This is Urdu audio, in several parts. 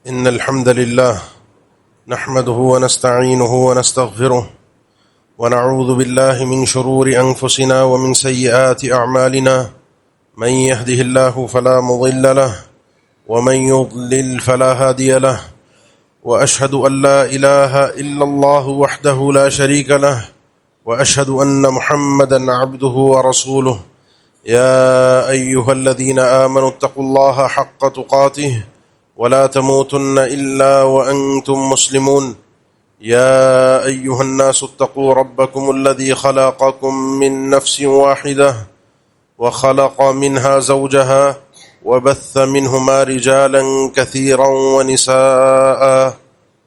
إن الحمد لله نحمده ونستعينه ونستغفره ونعوذ بالله من شرور أنفسنا ومن سيئات أعمالنا من يهده الله فلا مضل له ومن يضلل فلا هادي له وأشهد أن لا إله إلا الله وحده لا شريك له وأشهد أن محمدا عبده ورسوله يا أيها الذين آمنوا اتقوا الله حق تقاته ولا تموتن إلا وأنتم مسلمون يا أيها الناس اتقوا ربكم الذي خلقكم من نفس واحدة وخلق منها زوجها وبث منهما رجالا كثيرا ونساء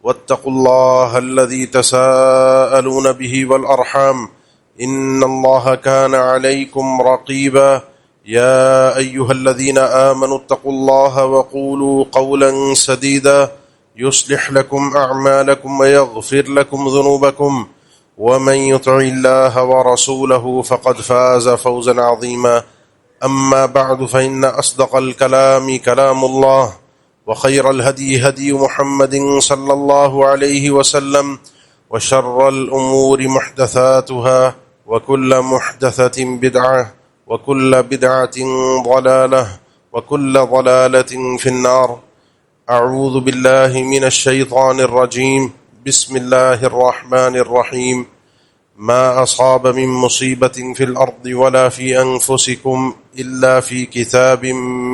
واتقوا الله الذي تساءلون به والأرحام إن الله كان عليكم رقيبا يا أيها الذين آمنوا اتقوا الله وقولوا قولا سديدا يصلح لكم أعمالكم ويغفر لكم ذنوبكم ومن يطع الله ورسوله فقد فاز فوزا عظيما أما بعد فإن أصدق الكلام كلام الله وخير الهدي هدي محمد صلى الله عليه وسلم وشر الأمور محدثاتها وكل محدثة بدعة وكل بدعة ضلالة وكل ضلالة في النار أعوذ بالله من الشيطان الرجيم بسم الله الرحمن الرحيم ما أصاب من مصيبة في الأرض ولا في أنفسكم إلا في كتاب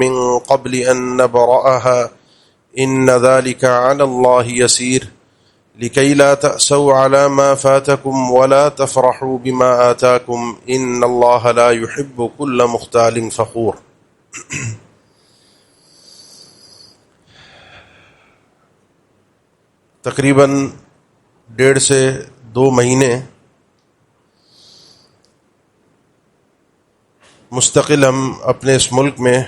من قبل أن نبرأها إن ذلك على الله يسير لكي لا تأسوا على ما فاتكم ولا تفرحوا بما آتاكم إن الله لا يحب كل مختال فخور. تقریباً 1.5 سے 2 مہینے مستقل ہم اپنے اس ملک میں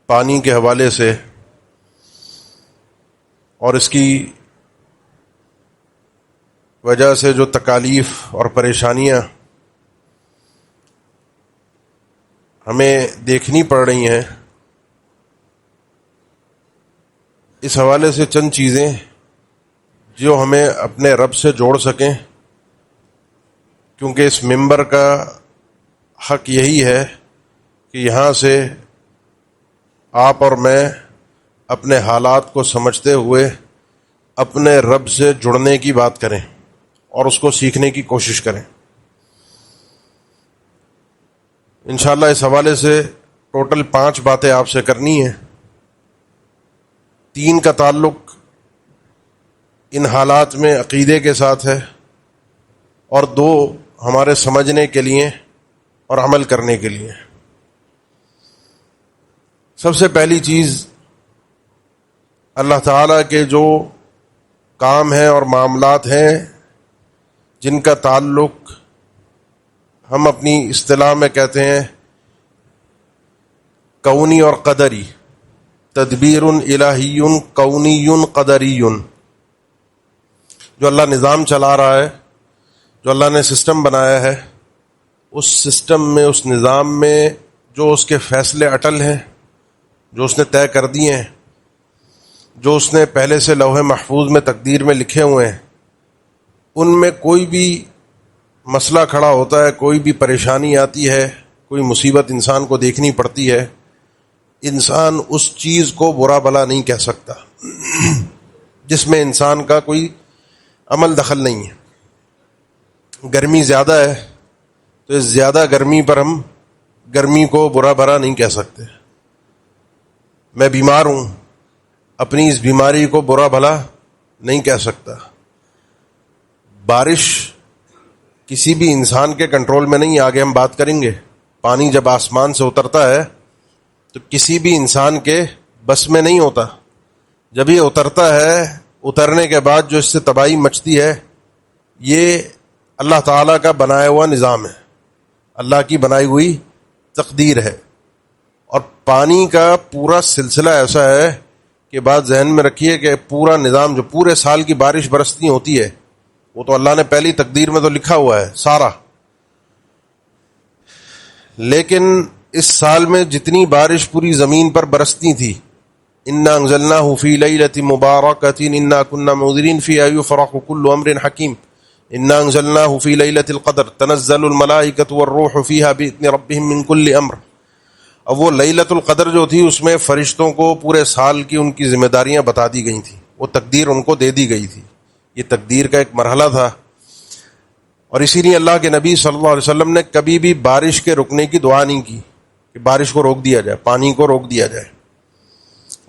پانی کے حوالے سے اور اس کی وجہ سے جو تکالیف اور پریشانیاں ہمیں دیکھنی پڑ رہی ہیں، اس حوالے سے چند چیزیں جو ہمیں اپنے رب سے جوڑ سکیں، کیونکہ اس منبر کا حق یہی ہے کہ یہاں سے آپ اور میں اپنے حالات کو سمجھتے ہوئے اپنے رب سے جڑنے کی بات کریں اور اس کو سیکھنے کی کوشش کریں. انشاءاللہ اس حوالے سے ٹوٹل 5 باتیں آپ سے کرنی ہیں. 3 کا تعلق ان حالات میں عقیدے کے ساتھ ہے اور 2 ہمارے سمجھنے کے لیے اور عمل کرنے کے لیے. سب سے پہلی چیز، اللہ تعالیٰ کے جو کام ہیں اور معاملات ہیں جن کا تعلق ہم اپنی اصطلاح میں کہتے ہیں کونی اور قدری، تدبیر الہی کونی قدری، جو اللہ نظام چلا رہا ہے، جو اللہ نے سسٹم بنایا ہے، اس سسٹم میں، اس نظام میں جو اس کے فیصلے اٹل ہیں، جو اس نے طے کر دیے ہیں، جو اس نے پہلے سے لوح محفوظ میں تقدیر میں لکھے ہوئے ہیں، ان میں کوئی بھی مسئلہ کھڑا ہوتا ہے، کوئی بھی پریشانی آتی ہے، کوئی مصیبت انسان کو دیکھنی پڑتی ہے، انسان اس چیز کو برا بھلا نہیں کہہ سکتا جس میں انسان کا کوئی عمل دخل نہیں ہے. گرمی زیادہ ہے تو اس زیادہ گرمی پر ہم گرمی کو برا بھلا نہیں کہہ سکتے. میں بیمار ہوں، اپنی اس بیماری کو برا بھلا نہیں کہہ سکتا. بارش کسی بھی انسان کے کنٹرول میں نہیں، آگے ہم بات کریں گے. پانی جب آسمان سے اترتا ہے تو کسی بھی انسان کے بس میں نہیں ہوتا. جب یہ اترتا ہے، اترنے کے بعد جو اس سے تباہی مچتی ہے، یہ اللہ تعالیٰ کا بنایا ہوا نظام ہے، اللہ کی بنائی ہوئی تقدیر ہے. اور پانی کا پورا سلسلہ ایسا ہے کہ بات ذہن میں رکھیے کہ پورا نظام جو پورے سال کی بارش برستی ہوتی ہے، وہ تو اللہ نے پہلی تقدیر میں تو لکھا ہوا ہے سارا. لیکن اس سال میں جتنی بارش پوری زمین پر برستی تھی انا انزلناه فی لیلۃ مبارکۃ انا کنا منذرین فیہا یفرق کل امر حکیم انا انزلناه فی لیلۃ القدر تنزل الملائکۃ والروح فیہا باذن ربہم من کل امر. اب وہ لیلۃ القدر جو تھی اس میں فرشتوں کو پورے سال کی ان کی ذمہ داریاں بتا دی گئی تھیں، وہ تقدیر ان کو دے دی گئی تھی. یہ تقدیر کا ایک مرحلہ تھا. اور اسی لیے اللہ کے نبی صلی اللہ علیہ وسلم نے کبھی بھی بارش کے رکنے کی دعا نہیں کی کہ بارش کو روک دیا جائے، پانی کو روک دیا جائے.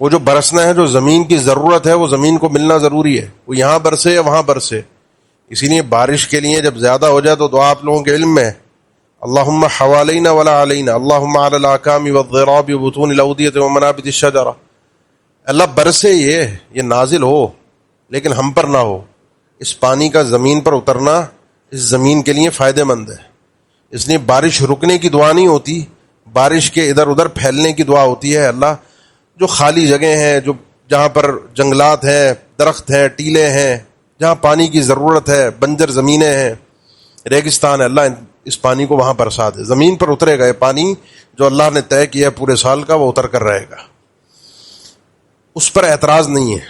وہ جو برسنا ہے، جو زمین کی ضرورت ہے، وہ زمین کو ملنا ضروری ہے، وہ یہاں برسے یا وہاں برسے. اسی لیے بارش کے لیے جب زیادہ ہو جائے تو دعا آپ لوگوں کے علم میں ہے، اللہم حوالینا ولا علینا، اللہم علی الاکام والضراب وبطون الاودیۃ ومنابت الشجرہ. اللہ برسے، یہ نازل ہو لیکن ہم پر نہ ہو. اس پانی کا زمین پر اترنا اس زمین کے لیے فائدہ مند ہے. اس لیے بارش رکنے کی دعا نہیں ہوتی، بارش کے ادھر ادھر پھیلنے کی دعا ہوتی ہے. اللہ جو خالی جگہیں ہیں، جو جہاں پر جنگلات ہیں، درخت ہیں، ٹیلے ہیں، جہاں پانی کی ضرورت ہے، بنجر زمینیں ہیں، ریگستان ہے، اللہ اس پانی کو وہاں برسا دے. زمین پر اترے گا یہ پانی جو اللہ نے طے کیا ہے پورے سال کا، وہ اتر کر رہے گا. اس پر اعتراض نہیں ہے.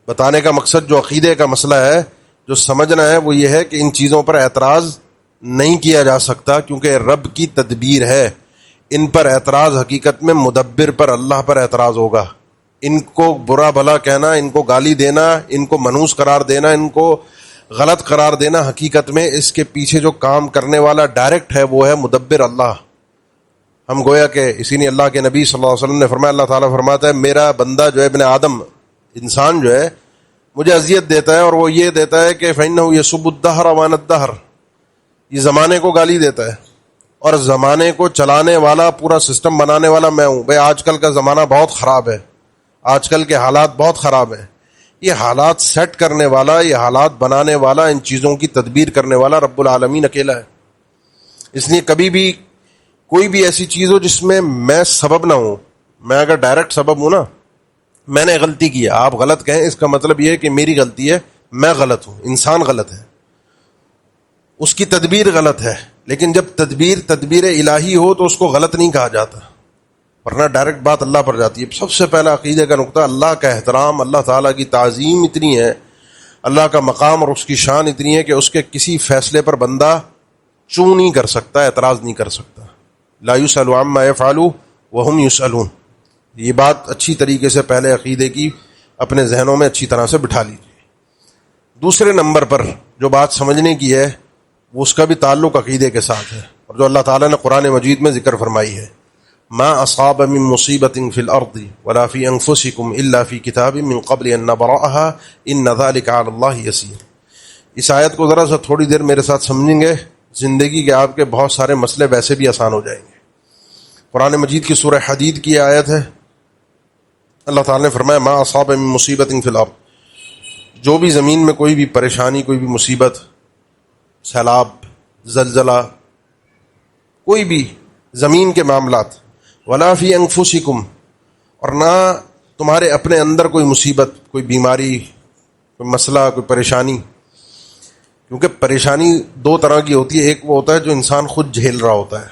بتانے کا مقصد جو عقیدے کا مسئلہ ہے، جو سمجھنا ہے، وہ یہ ہے کہ ان چیزوں پر اعتراض نہیں کیا جا سکتا کیونکہ رب کی تدبیر ہے. ان پر اعتراض حقیقت میں مدبر پر، اللہ پر اعتراض ہوگا. ان کو برا بھلا کہنا، ان کو گالی دینا، ان کو منحوس قرار دینا، ان کو غلط قرار دینا، حقیقت میں اس کے پیچھے جو کام کرنے والا ڈائریکٹ ہے وہ ہے مدبر اللہ. ہم گویا کہ اسی لیے اللہ کے نبی صلی اللہ علیہ وسلم نے فرمایا، اللہ تعالیٰ فرماتا ہے میرا بندہ جو ہے ابن آدم، انسان جو ہے، مجھے اذیت دیتا ہے، اور وہ یہ دیتا ہے کہ فإنه يسب الدهر وأنا الدهر، یہ زمانے کو گالی دیتا ہے اور زمانے کو چلانے والا، پورا سسٹم بنانے والا میں ہوں. بھائی آج کل کا زمانہ بہت خراب ہے، آج کل کے حالات بہت خراب ہیں. یہ حالات سیٹ کرنے والا، یہ حالات بنانے والا، ان چیزوں کی تدبیر کرنے والا رب العالمین اکیلا ہے. اس لیے کبھی بھی کوئی بھی ایسی چیز ہو جس میں میں سبب نہ ہوں، میں اگر ڈائریکٹ سبب ہوں نا، میں نے غلطی کی ہے، آپ غلط کہیں، اس کا مطلب یہ ہے کہ میری غلطی ہے، میں غلط ہوں، انسان غلط ہے، اس کی تدبیر غلط ہے. لیکن جب تدبیر الہی ہو تو اس کو غلط نہیں کہا جاتا، ورنہ ڈائریکٹ بات اللہ پر جاتی ہے. سب سے پہلا عقیدے کا نقطہ، اللہ کا احترام، اللہ تعالیٰ کی تعظیم اتنی ہے، اللہ کا مقام اور اس کی شان اتنی ہے کہ اس کے کسی فیصلے پر بندہ چوں نہیں کر سکتا، اعتراض نہیں کر سکتا. لا يسأل عما يفعل وهم يسألون. یہ بات اچھی طریقے سے پہلے عقیدے کی اپنے ذہنوں میں اچھی طرح سے بٹھا لیجیے. دوسرے نمبر پر جو بات سمجھنے کی ہے وہ اس کا بھی تعلق عقیدے کے ساتھ ہے، اور جو اللہ تعالیٰ نے قرآن مجید میں ذکر فرمائی ہے، ما اصاب من مصیبت فی الارض ولا فی انفسکم الا فی کتاب من قبل ان نبرأها ان ذلک علی اللہ یسیر. اس آیت کو ذرا سا تھوڑی دیر میرے ساتھ سمجھیں گے، زندگی کے آپ کے بہت سارے مسئلے ویسے بھی آسان ہو جائیں گے. قرآن مجید کی سورہ حدید کی آیت ہے. اللہ تعالیٰ نے فرمایا ما اصاب من مصیبت فی الارض، جو بھی زمین میں کوئی بھی پریشانی، کوئی بھی مصیبت، سیلاب، زلزلہ، کوئی بھی زمین کے معاملات، ولا فی انفسکم، اور نہ تمہارے اپنے اندر کوئی مصیبت، کوئی بیماری، کوئی مسئلہ، کوئی پریشانی. کیونکہ پریشانی دو طرح کی ہوتی ہے، ایک وہ ہوتا ہے جو انسان خود جھیل رہا ہوتا ہے،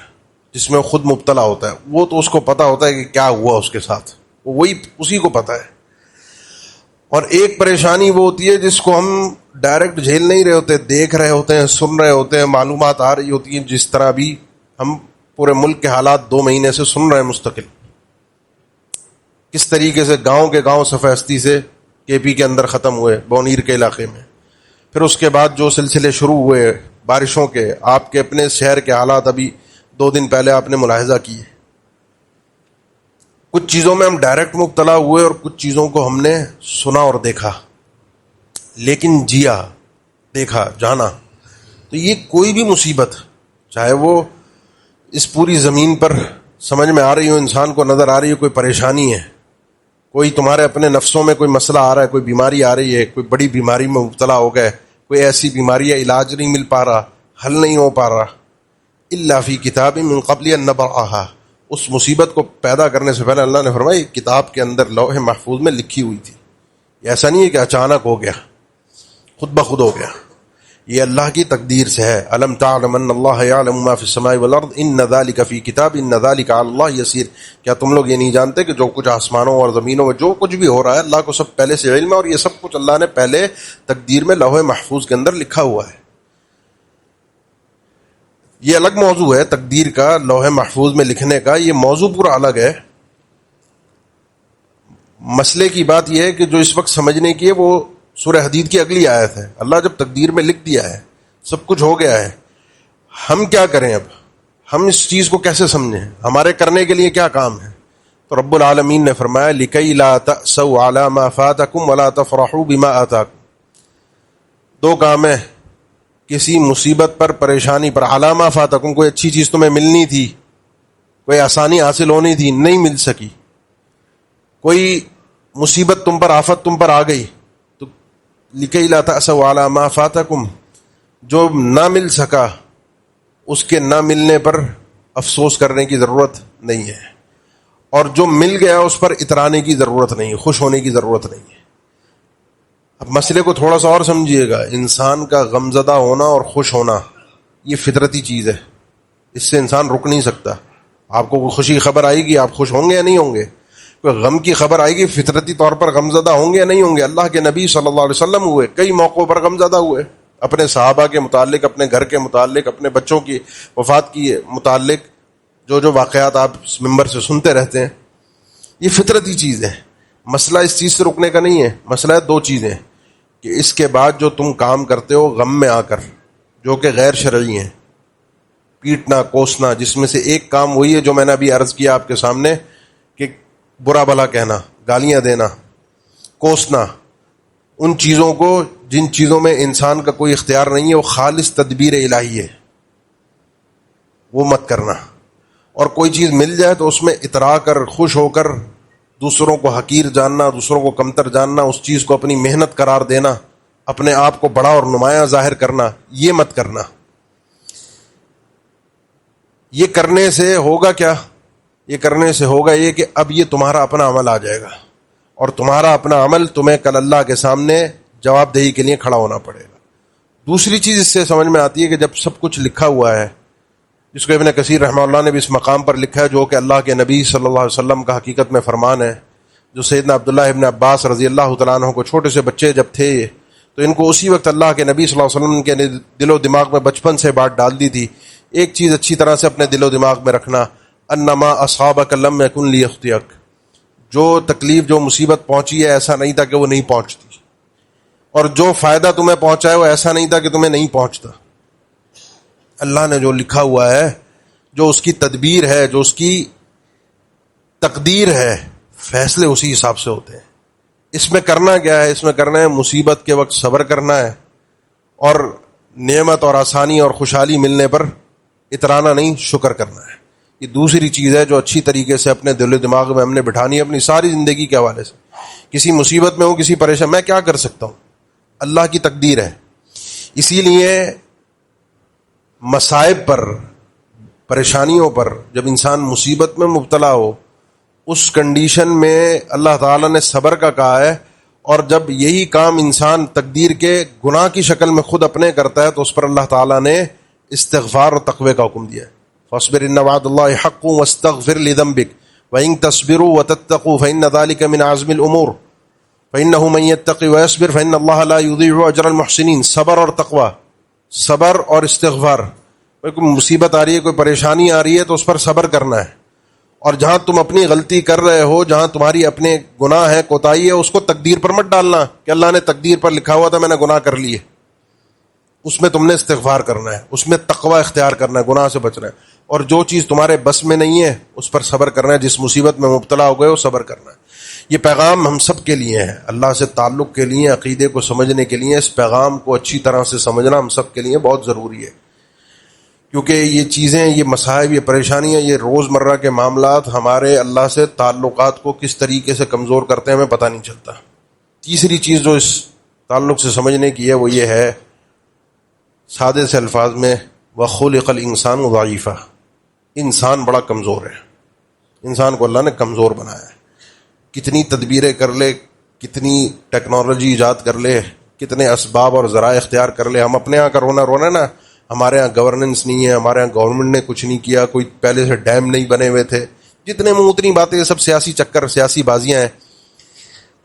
جس میں وہ خود مبتلا ہوتا ہے، وہ تو اس کو پتا ہوتا ہے کہ کیا ہوا اس کے ساتھ، وہی اسی کو پتا ہے. اور ایک پریشانی وہ ہوتی ہے جس کو ہم ڈائریکٹ جھیل نہیں رہے ہوتے، دیکھ رہے ہوتے ہیں، سن رہے ہوتے ہیں، معلومات آ رہی ہوتی ہیں. جس طرح بھی ہم پورے ملک کے حالات 2 مہینے سے سن رہے ہیں مستقل، کس طریقے سے گاؤں کے گاؤں صفحستی سے کے کے اندر ختم ہوئے، بونیر کے علاقے میں. پھر اس کے بعد جو سلسلے شروع ہوئے بارشوں کے، آپ کے اپنے شہر کے حالات ابھی 2 دن پہلے آپ نے ملاحظہ کیے. کچھ چیزوں میں ہم ڈائریکٹ مبتلا ہوئے اور کچھ چیزوں کو ہم نے سنا اور دیکھا، لیکن جیا، دیکھا، جانا. تو یہ کوئی بھی مصیبت، چاہے وہ اس پوری زمین پر سمجھ میں آ رہی ہو، انسان کو نظر آ رہی ہے، کوئی پریشانی ہے، کوئی تمہارے اپنے نفسوں میں کوئی مسئلہ آ رہا ہے، کوئی بیماری آ رہی ہے، کوئی بڑی بیماری میں مبتلا ہو گئے، کوئی ایسی بیماری ہے علاج نہیں مل پا رہا، حل نہیں ہو پا رہا، الا فی کتاب من قبل ان نبرأها. اس مصیبت کو پیدا کرنے سے پہلے اللہ نے فرمایا کتاب کے اندر لوح محفوظ میں لکھی ہوئی تھی. ایسا نہیں ہے کہ اچانک ہو گیا، خود بخود ہو گیا. یہ اللہ کی تقدیر سے ہے. الم تعلم ان اللہ یعلم ما فی السماء والارض ان ذلک فی کتاب ان ذلک علی اللہ یسیر. کیا تم لوگ یہ نہیں جانتے کہ جو کچھ آسمانوں اور زمینوں میں جو کچھ بھی ہو رہا ہے اللہ کو سب پہلے سے علم ہے، اور یہ سب کچھ اللہ نے پہلے تقدیر میں لوح محفوظ کے اندر لکھا ہوا ہے. یہ الگ موضوع ہے تقدیر کا، لوح محفوظ میں لکھنے کا، یہ موضوع پورا الگ ہے. مسئلے کی بات یہ ہے کہ جو اس وقت سمجھنے کی ہے وہ سورہ حدید کی اگلی آیت ہے. اللہ جب تقدیر میں لکھ دیا ہے، سب کچھ ہو گیا ہے، ہم کیا کریں؟ اب ہم اس چیز کو کیسے سمجھیں؟ ہمارے کرنے کے لیے کیا کام ہے؟ تو رب العالمین نے فرمایا لِكَيْ لَا تَأْسَوْا عَلَى مَا فَاتَكُمْ وَلَا تَفْرَحُوا بِمَا آتَاكُمْ. دو کام ہیں، کسی مصیبت پر، پریشانی پر، عَلَى مَا فَاتَكُمْ، کوئی اچھی چیز تمہیں ملنی تھی، کوئی آسانی حاصل ہونی تھی، نہیں مل سکی، کوئی مصیبت تم پر، آفت تم پر آ گئی، تو لِكَيْ لَا تَأْسَوْا عَلَى مَا فَاتَكُمْ، جو نہ مل سکا اس کے نہ ملنے پر افسوس کرنے کی ضرورت نہیں ہے، اور جو مل گیا اس پر اترانے کی ضرورت نہیں، خوش ہونے کی ضرورت نہیں ہے. اب مسئلے کو تھوڑا سا اور سمجھیے گا. انسان کا غمزدہ ہونا اور خوش ہونا یہ فطرتی چیز ہے، اس سے انسان رک نہیں سکتا. آپ کو کوئی خوشی کی خبر آئے گی، آپ خوش ہوں گے یا نہیں ہوں گے؟ کوئی غم کی خبر آئے گی، فطرتی طور پر غمزدہ ہوں گے یا نہیں ہوں گے؟ اللہ کے نبی صلی اللہ علیہ وسلم ہوئے، کئی موقعوں پر غمزدہ ہوئے، اپنے صحابہ کے متعلق، اپنے گھر کے متعلق، اپنے بچوں کی وفات کی متعلق جو واقعات آپ اس ممبر سے سنتے رہتے ہیں. یہ فطرتی چیز ہے. مسئلہ اس چیز سے رکنے کا نہیں ہے. مسئلہ ہے دو چیزیں کہ اس کے بعد جو تم کام کرتے ہو غم میں آ کر، جو کہ غیر شرعی ہیں، پیٹنا، کوسنا، جس میں سے ایک کام وہی ہے جو میں نے ابھی عرض کیا آپ کے سامنے کہ برا بھلا کہنا، گالیاں دینا، کوسنا، ان چیزوں کو جن چیزوں میں انسان کا کوئی اختیار نہیں ہے، وہ خالص تدبیر الہی ہے، وہ مت کرنا. اور کوئی چیز مل جائے تو اس میں اترا کر، خوش ہو کر، دوسروں کو حقیر جاننا، دوسروں کو کمتر جاننا، اس چیز کو اپنی محنت قرار دینا، اپنے آپ کو بڑا اور نمایاں ظاہر کرنا، یہ مت کرنا. یہ کرنے سے ہوگا کیا؟ یہ کرنے سے ہوگا یہ کہ اب یہ تمہارا اپنا عمل آ جائے گا، اور تمہارا اپنا عمل تمہیں کل اللہ کے سامنے جواب دہی کے لیے کھڑا ہونا پڑے گا. دوسری چیز اس سے سمجھ میں آتی ہے کہ جب سب کچھ لکھا ہوا ہے، جس کو ابن کثیر رحمہ اللہ نے بھی اس مقام پر لکھا ہے، جو کہ اللہ کے نبی صلی اللہ علیہ وسلم کا حقیقت میں فرمان ہے، جو سیدنا عبداللہ ابن عباس رضی اللہ تعالیٰ عنہ کو چھوٹے سے بچے جب تھے تو ان کو اسی وقت اللہ کے نبی صلی اللہ علیہ وسلم کے دل و دماغ میں بچپن سے بات ڈال دی تھی. ایک چیز اچھی طرح سے اپنے دل و دماغ میں رکھنا، انما اصابک لم یکن لیخطئک، جو تکلیف، جو مصیبت پہنچی ہے ایسا نہیں تھا کہ وہ نہیں پہنچتی، اور جو فائدہ تمہیں پہنچا ہے وہ ایسا نہیں تھا کہ تمہیں نہیں پہنچتا. اللہ نے جو لکھا ہوا ہے، جو اس کی تدبیر ہے، جو اس کی تقدیر ہے، فیصلے اسی حساب سے ہوتے ہیں. اس میں کرنا کیا ہے؟ اس میں کرنا ہے مصیبت کے وقت صبر کرنا ہے، اور نعمت اور آسانی اور خوشحالی ملنے پر اترانا نہیں، شکر کرنا ہے. یہ دوسری چیز ہے جو اچھی طریقے سے اپنے دل و دماغ میں ہم نے بٹھانی ہے اپنی ساری زندگی کے حوالے سے. کسی مصیبت میں ہوں، کسی پریشان، میں کیا کر سکتا ہوں؟ اللہ کی تقدیر ہے. اسی لیے مصائب پر، پریشانیوں پر جب انسان مصیبت میں مبتلا ہو، اس کنڈیشن میں اللہ تعالیٰ نے صبر کا کہا ہے، اور جب یہی کام انسان تقدیر کے گناہ کی شکل میں خود اپنے کرتا ہے تو اس پر اللہ تعالیٰ نے استغفار اور تقوی کا حکم دیا ہے. فاصبر ان وعد اللہ حق واستغفر لذنبک وان تصبروا وتتقوا فان ذلك من عزم الامور فانه من يتقي ويصبر فان الله لا يضيع اجر المحسنين. صبر اور تقوی، صبر اور استغفار. کوئی مصیبت آ رہی ہے، کوئی پریشانی آ رہی ہے تو اس پر صبر کرنا ہے، اور جہاں تم اپنی غلطی کر رہے ہو، جہاں تمہاری اپنے گناہ ہے، کوتاہی ہے، اس کو تقدیر پر مت ڈالنا کہ اللہ نے تقدیر پر لکھا ہوا تھا میں نے گناہ کر لیے. اس میں تم نے استغفار کرنا ہے، اس میں تقوی اختیار کرنا ہے، گناہ سے بچنا ہے. اور جو چیز تمہارے بس میں نہیں ہے اس پر صبر کرنا ہے، جس مصیبت میں مبتلا ہو گئے ہو صبر کرنا ہے. یہ پیغام ہم سب کے لیے ہے، اللہ سے تعلق کے لیے، عقیدے کو سمجھنے کے لیے. اس پیغام کو اچھی طرح سے سمجھنا ہم سب کے لیے بہت ضروری ہے، کیونکہ یہ چیزیں، یہ مصائب، یہ پریشانیاں، یہ روزمرہ کے معاملات ہمارے اللہ سے تعلقات کو کس طریقے سے کمزور کرتے ہیں ہمیں پتہ نہیں چلتا. تیسری چیز جو اس تعلق سے سمجھنے کی ہے وہ یہ ہے، سادے سے الفاظ میں، وَخُلِقَ الْإِنسَانُ ضَعِيفًا، انسان بڑا کمزور ہے. انسان کو اللہ نے کمزور بنایا ہے. کتنی تدبیریں کر لے، کتنی ٹیکنالوجی ایجاد کر لے، کتنے اسباب اور ذرائع اختیار کر لے. ہم اپنے یہاں کا رونا نا، ہمارے یہاں گورننس نہیں ہے، ہمارے یہاں گورنمنٹ نے کچھ نہیں کیا، کوئی پہلے سے ڈیم نہیں بنے ہوئے تھے، جتنے منہ اتنی باتیں، یہ سب سیاسی چکر، سیاسی بازیاں ہیں.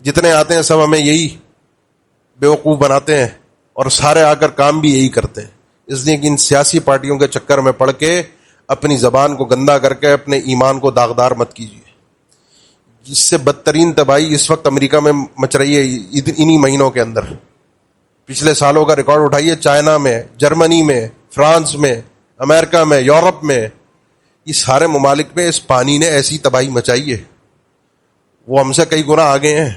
جتنے آتے ہیں سب ہمیں یہی بیوقوف بناتے ہیں اور سارے آ کر کام بھی یہی کرتے ہیں. اس لیے کہ ان سیاسی پارٹیوں کے چکر میں پڑھ کے اپنی زبان کو گندا کر کے اپنے ایمان کو داغدار مت کیجیے. اس سے بدترین تباہی اس وقت امریکہ میں مچ رہی ہے انہی مہینوں کے اندر. پچھلے سالوں کا ریکارڈ اٹھائیے، چائنا میں، جرمنی میں، فرانس میں، امریکہ میں، یورپ میں، یہ سارے ممالک میں اس پانی نے ایسی تباہی مچائی ہے. وہ ہم سے کئی گنا آگے ہیں،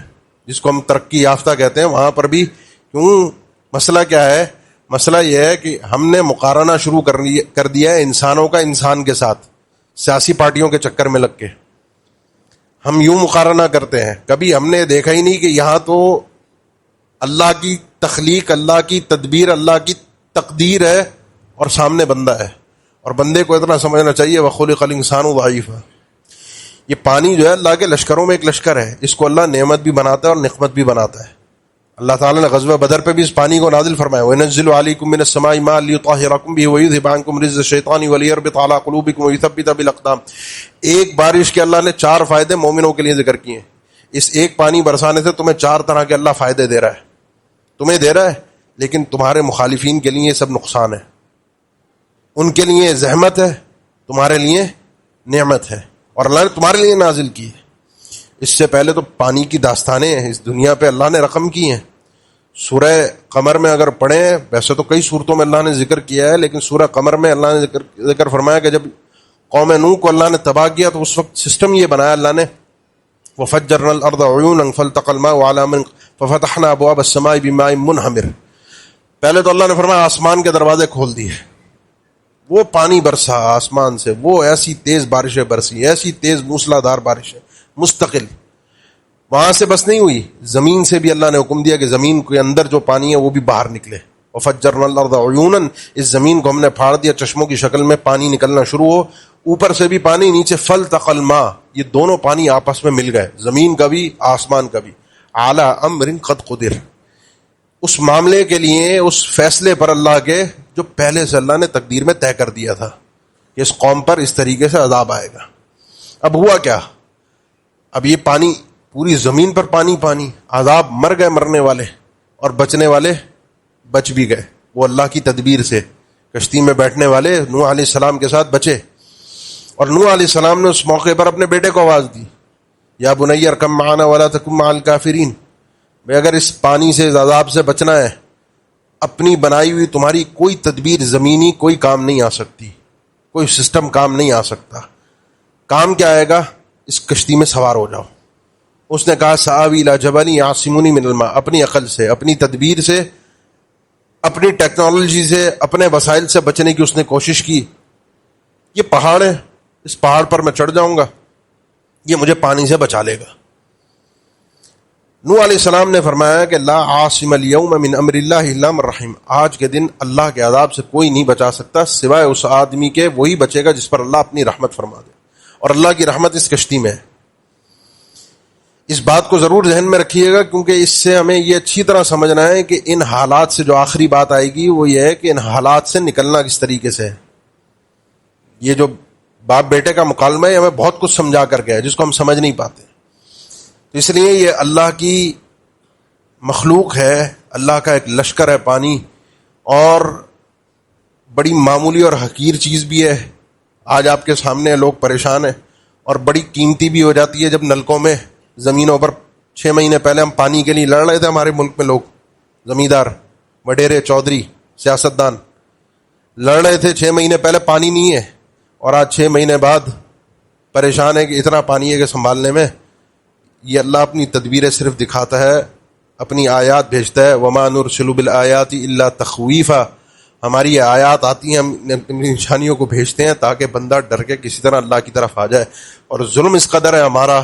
جس کو ہم ترقی یافتہ کہتے ہیں. وہاں پر بھی کیوں؟ مسئلہ کیا ہے؟ مسئلہ یہ ہے کہ ہم نے مقارنہ شروع کر دیا ہے انسانوں کا انسان کے ساتھ، سیاسی پارٹیوں کے چکر میں لگ کے. ہم یوں مقارنہ کرتے ہیں، کبھی ہم نے دیکھا ہی نہیں کہ یہاں تو اللہ کی تخلیق، اللہ کی تدبیر، اللہ کی تقدیر ہے اور سامنے بندہ ہے. اور بندے کو اتنا سمجھنا چاہیے وَخُلِقَ الْإِنسَانُ ضَعِيفًا. یہ پانی جو ہے اللہ کے لشکروں میں ایک لشکر ہے. اس کو اللہ نعمت بھی بناتا ہے اور نقمت بھی بناتا ہے. اللہ تعالیٰ نے غزوہ بدر پہ بھی اس پانی کو نازل فرمایا، وَيُنَزِّلُ عَلَيْكُم مِّنَ السَّمَاءِ مَاءً لِيُطَهِّرَكُم بِهِ وَيُذْهِبَ عَنكُم رِجْزَ الشَّيْطَانِ وَلِيَرْبِطَ عَلَىٰ قُلُوبِكُمْ وَيُثَبِّتَ بِالْأَقْدَامِ. ایک بارش کے اللہ نے 4 فائدے مومنوں کے لیے ذکر کیے ہیں. اس ایک پانی برسانے سے تمہیں 4 طرح کے اللہ فائدے دے رہا ہے. تمہیں دے رہا ہے، لیکن تمہارے مخالفین کے لیے یہ سب نقصان ہے. ان کے لیے زحمت ہے، تمہارے لیے نعمت ہے، اور اللہ نے تمہارے لیے نازل کی ہے. اس سے پہلے تو پانی کی داستانیں اس دنیا پہ اللہ نے رقم کی ہیں. سورہ قمر میں اگر پڑھیں، ویسے تو کئی صورتوں میں اللہ نے ذکر کیا ہے، لیکن سورہ قمر میں اللہ نے ذکر فرمایا کہ جب قوم نوح کو اللہ نے تباہ کیا تو اس وقت سسٹم یہ بنایا اللہ نے، وَفَجَّرْنَا الْأَرْضَ عُيُونًا فَالْتَقَى الْمَاءُ عَلَىٰ أَمْرٍ فَفَتَحْنَا أَبْوَابَ السَّمَاءِ بِمَاءٍ مُنْهَمِرٍ. پہلے تو اللہ نے فرمایا آسمان کے دروازے کھول دیے، وہ پانی برسا آسمان سے، وہ ایسی تیز بارشیں برسی، ایسی تیز موسلا دھار بارشیں مستقل. وہاں سے بس نہیں ہوئی، زمین سے بھی اللہ نے حکم دیا کہ زمین کے اندر جو پانی ہے وہ بھی باہر نکلے. وَفَجَّرْنَا الْأَرْضَ عُيُونًا، اس زمین کو ہم نے پھاڑ دیا، چشموں کی شکل میں پانی نکلنا شروع ہو، اوپر سے بھی پانی، نیچے فَالْتَقَى الْمَاءُ، یہ دونوں پانی آپس میں مل گئے، زمین کا بھی آسمان کا بھی. عَلَىٰ أَمْرٍ قَدْ قُدِرَ، اس معاملے کے لیے، اس فیصلے پر اللہ کے جو پہلے سے اللہ نے تقدیر میں طے کر دیا تھا کہ اس قوم پر اس طریقے سے عذاب آئے گا. اب ہوا کیا؟ اب یہ پانی، پوری زمین پر پانی، عذاب، مر گئے مرنے والے، اور بچنے والے بچ بھی گئے، وہ اللہ کی تدبیر سے. کشتی میں بیٹھنے والے نوح علیہ السلام کے ساتھ بچے، اور نوح علیہ السلام نے اس موقع پر اپنے بیٹے کو آواز دی، یا بنی ارکم معنا ولا تکن مع الکافرین. میں اگر اس پانی سے، اس عذاب سے بچنا ہے، اپنی بنائی ہوئی تمہاری کوئی تدبیر زمینی کوئی کام نہیں آ سکتی، کوئی سسٹم کام نہیں آ سکتا. کام کیا آئے گا؟ اس کشتی میں سوار ہو جاؤ. اس نے کہا سآوی الی جبل یعصمنی من الماء، اپنی عقل سے، اپنی تدبیر سے، اپنی ٹیکنالوجی سے، اپنے وسائل سے بچنے کی اس نے کوشش کی. یہ پہاڑ ہے، اس پہاڑ پر میں چڑھ جاؤں گا، یہ مجھے پانی سے بچا لے گا. نوح علیہ السلام نے فرمایا کہ لا عاصم اليوم من امر اللہ الا من رحم، آج کے دن اللہ کے عذاب سے کوئی نہیں بچا سکتا سوائے اس آدمی کے، وہی بچے گا جس پر اللہ اپنی رحمت فرما دے. اور اللہ کی رحمت اس کشتی میں ہے. اس بات کو ضرور ذہن میں رکھیے گا، کیونکہ اس سے ہمیں یہ اچھی طرح سمجھنا ہے کہ ان حالات سے جو آخری بات آئے گی وہ یہ ہے کہ ان حالات سے نکلنا کس طریقے سے ہے. یہ جو باپ بیٹے کا مکالمہ ہے ہمیں بہت کچھ سمجھا کر گیا ہے جس کو ہم سمجھ نہیں پاتے. تو اس لیے یہ اللہ کی مخلوق ہے، اللہ کا ایک لشکر ہے پانی، اور بڑی معمولی اور حقیر چیز بھی ہے. آج آپ کے سامنے لوگ پریشان ہیں، اور بڑی قیمتی بھی ہو جاتی ہے جب نلکوں میں، زمینوں پر. 6 مہینے پہلے ہم پانی کے لیے لڑ رہے تھے، ہمارے ملک میں لوگ، زمیندار، وڈیرے، چودھری، سیاستدان لڑ رہے تھے 6 مہینے پہلے پانی نہیں ہے، اور آج 6 مہینے بعد پریشان ہے کہ اتنا پانی ہے کہ سنبھالنے میں. یہ اللہ اپنی تدبیریں صرف دکھاتا ہے، اپنی آیات بھیجتا ہے. وما نرسل بالآیات الا تخویفا، ہماری یہ آیات آتی ہیں، ہم اپنی نشانیوں کو بھیجتے ہیں تاکہ بندہ ڈر کے کسی طرح اللہ کی طرف آ جائے. اور ظلم اس قدر ہے ہمارا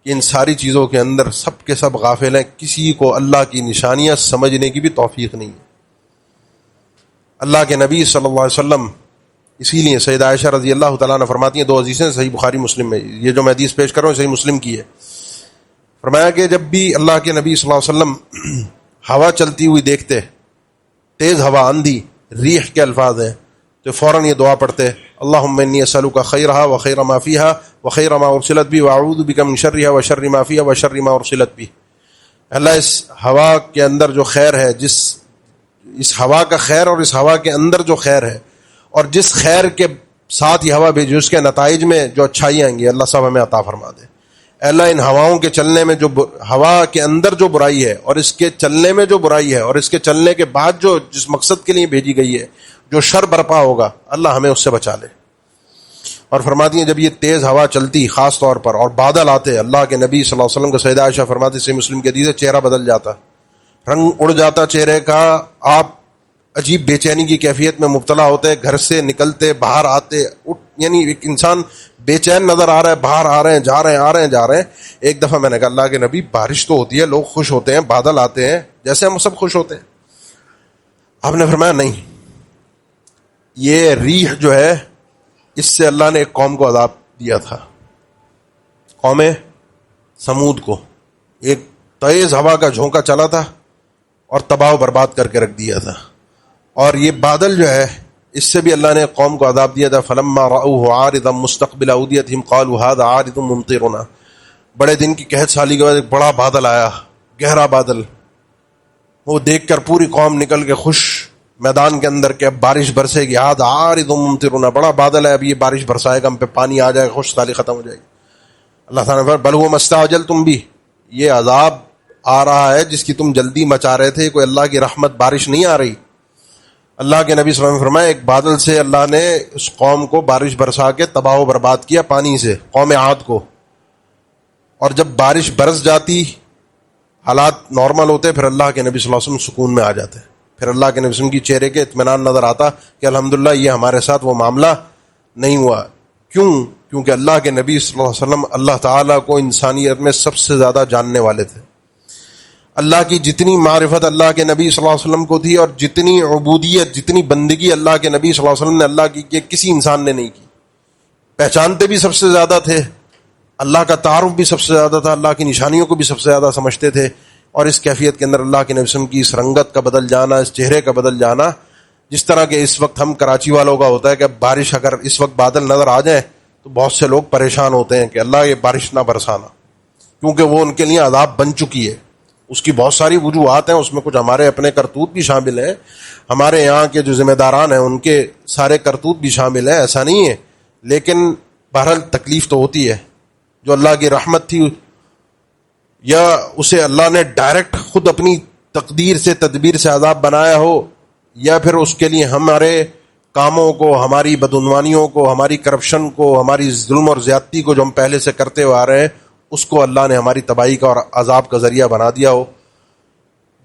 کہ ان ساری چیزوں کے اندر سب کے سب غافل ہیں، کسی کو اللہ کی نشانیاں سمجھنے کی بھی توفیق نہیں ہے. اللہ کے نبی صلی اللہ علیہ وسلم، اسی لیے سیدہ عائشہ رضی اللہ تعالیٰ عنہ فرماتی ہیں، 2 حدیثیں صحیح بخاری مسلم میں، یہ جو میں حدیث پیش کر رہا ہوں صحیح مسلم کی ہے. فرمایا کہ جب بھی اللہ کے نبی صلی اللہ علیہ وسلم ہوا چلتی ہوئی دیکھتے، تیز ہوا، آندھی، ریح کے الفاظ ہیں، تو فوراً یہ دعا پڑھتے اللہم انی اسألک خیرہا وخیر ما فیہا وخیر ما ارسلت بھی واعوذ بک من شرہا وشر ما فیہا وشر ما ارسلت بھی۔ اللہ اس ہوا کے اندر جو خیر ہے، اس ہوا کا خیر اور اس ہوا کے اندر جو خیر ہے، اور جس خیر کے ساتھ یہ ہوا بھیجی اس کے نتائج میں جو اچھائی آئیں گی، اللہ صاحب ہمیں عطا فرما دے۔ اے اللہ ان ہواؤں کے چلنے میں جو ہوا کے اندر جو برائی ہے اور اس کے چلنے میں جو برائی ہے اور اس کے چلنے کے بعد جو جس مقصد کے لیے بھیجی گئی ہے جو شر برپا ہوگا، اللہ ہمیں اس سے بچا لے۔ اور فرماتی ہیں جب یہ تیز ہوا چلتی خاص طور پر اور بادل آتے، اللہ کے نبی صلی اللہ علیہ وسلم کو سیدہ عائشہ فرماتی، صحیح مسلم کی حدیث ہے، چہرہ بدل جاتا، رنگ اڑ جاتا چہرے کا، آپ عجیب بے چینی کی کیفیت میں مبتلا ہوتے، گھر سے نکلتے، باہر آتے، یعنی ایک انسان بے چین نظر آ رہا ہے، باہر آ رہے ہیں، جا رہے ہیں، آ رہے ہیں، جا رہے ہیں۔ ایک دفعہ میں نے کہا اللہ کے نبی بارش تو ہوتی ہے، لوگ خوش ہوتے ہیں، بادل آتے ہیں جیسے ہم سب خوش ہوتے ہیں۔ آپ نے فرمایا نہیں، یہ ریح جو ہے اس سے اللہ نے ایک قوم کو عذاب دیا تھا، قوم سمود کو، ایک تیز ہوا کا جھونکا چلا تھا اور تباہ و برباد کر کے رکھ دیا تھا۔ اور یہ بادل جو ہے اس سے بھی اللہ نے قوم کو عذاب دیا تھا، فلما رأوه عارضا مستقبل اوديتهم قالوا هذا عارض ممطرنا۔ بڑے دن کی قحط سالی کے بعد ایک بڑا بادل آیا، گہرا بادل، وہ دیکھ کر پوری قوم نکل کے خوش میدان کے اندر کہ اب بارش برسے گی، هذا عارض ممطرنا، بڑا بادل ہے، اب یہ بارش برسائے گا، ہم پہ پانی آ جائے گا، خوش سالی ختم ہو جائے گی۔ اللہ تعالیٰ نے فرمایا بل هو ما استعجلتم به، یہ عذاب آ رہا ہے جس کی تم جلدی مچا رہے تھے، کوئی اللہ کی رحمت بارش نہیں آ رہی۔ اللہ کے نبی صلی اللہ علیہ وسلم نے فرمایا ایک بادل سے اللہ نے اس قوم کو بارش برسا کے تباہ و برباد کیا پانی سے، قوم عاد کو۔ اور جب بارش برس جاتی، حالات نارمل ہوتے، پھر اللہ کے نبی صلی اللہ علیہ وسلم سکون میں آ جاتے، پھر اللہ کے نبی صلی اللہ علیہ وسلم کی چہرے کے اطمینان نظر آتا کہ الحمدللہ یہ ہمارے ساتھ وہ معاملہ نہیں ہوا۔ کیوں؟ کیونکہ اللہ کے نبی صلی اللہ علیہ وسلم اللہ تعالیٰ کو انسانیت میں سب سے زیادہ جاننے والے تھے۔ اللہ کی جتنی معرفت اللہ کے نبی صلی اللہ علیہ وسلم کو تھی اور جتنی عبودیت، جتنی بندگی اللہ کے نبی صلی اللہ علیہ وسلم نے اللہ کی کہ کسی انسان نے نہیں کی۔ پہچانتے بھی سب سے زیادہ تھے، اللہ کا تعارف بھی سب سے زیادہ تھا، اللہ کی نشانیوں کو بھی سب سے زیادہ سمجھتے تھے۔ اور اس کیفیت کے اندر اللہ کے نبی صلی اللہ علیہ وسلم کی اس رنگت کا بدل جانا، اس چہرے کا بدل جانا، جس طرح کہ اس وقت ہم کراچی والوں کا ہوتا ہے کہ بارش اگر اس وقت بادل نظر آ جائیں تو بہت سے لوگ پریشان ہوتے ہیں کہ اللہ یہ بارش نہ برسانا، کیونکہ وہ ان کے لیے عذاب بن چکی ہے۔ اس کی بہت ساری وجوہات ہیں، اس میں کچھ ہمارے اپنے کرتوت بھی شامل ہیں، ہمارے یہاں کے جو ذمہ داران ہیں ان کے سارے کرتوت بھی شامل ہیں، ایسا نہیں ہے، لیکن بہرحال تکلیف تو ہوتی ہے۔ جو اللہ کی رحمت تھی، یا اسے اللہ نے ڈائریکٹ خود اپنی تقدیر سے، تدبیر سے عذاب بنایا ہو، یا پھر اس کے لیے ہمارے کاموں کو، ہماری بدعنوانیوں کو، ہماری کرپشن کو، ہماری ظلم اور زیادتی کو جو ہم پہلے سے کرتے ہوئے آ رہے ہیں، اس کو اللہ نے ہماری تباہی کا اور عذاب کا ذریعہ بنا دیا ہو۔